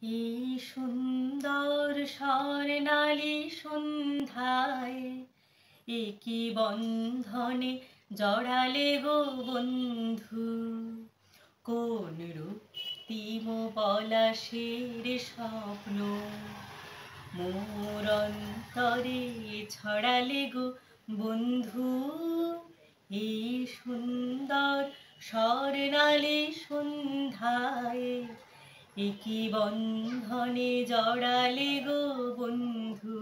এই সুন্দর স্বর্ণালী সন্ধ্যায় একই বন্ধনে জড়ালে গো বন্ধু। কোন রক্তিম পলাশের স্বপ্ন মোর অন্তরে ছড়ালে গো বন্ধু। এই সুন্দর স্বর্ণালী সন্ধ্যায় একই বন্ধনে জড়ালে গো বন্ধু।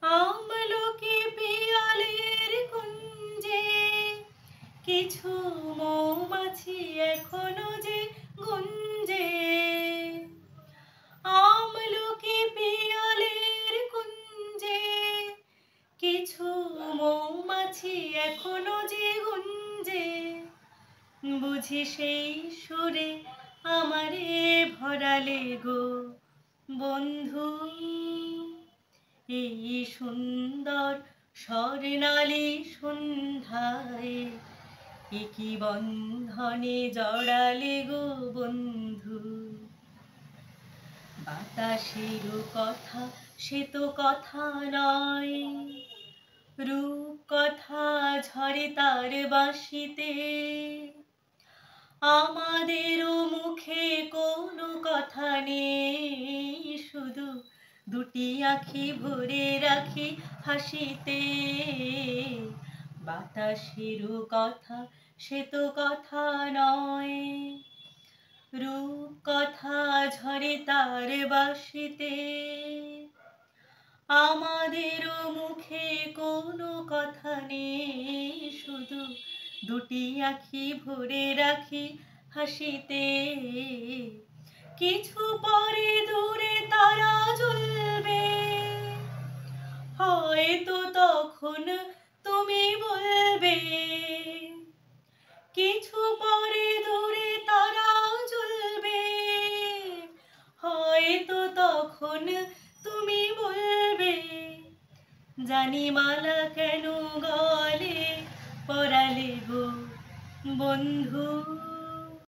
আমলকি পিয়ালের কুঞ্জে কিছু মৌমাছি এখনো যে গুঞ্জে। আমলকি পিয়ালের কুঞ্জে কিছু মৌমাছি এখনো যে গুঞ্জে। বুঝি সেই সুরে আমারে ভরালে গো বন্ধু। এই সুন্দর স্বর্ণালী সন্ধ্যায় একই বন্ধনে জড়ালে গো বন্ধু। বাতাসের কথা সে তো কথা নয়, রূপ কথা ঝরে তার বাঁশিতে। আমাদেরও মুখে কোনো কথা নেই, শুধু দুটি আঁখি ভরে রাখি হাসিতে। বাতাসেরও কথা সে তো কথা নয়, রূপ কথা ঝরে তার বাঁশিতে। আমাদেরও মুখে কোনো কথা নেই, শুধু দুটি আঁখি ভরে রাখি হাসিতে। কিছু পরে দূরে তারা জ্বলবে, হয়তো তখন তুমি বলবে। কিছু পরে দূরে তারা জ্বলবে, হয়তো তখন তুমি বলবে। জানি মালা কেন গলে পরালে গো বন্ধু।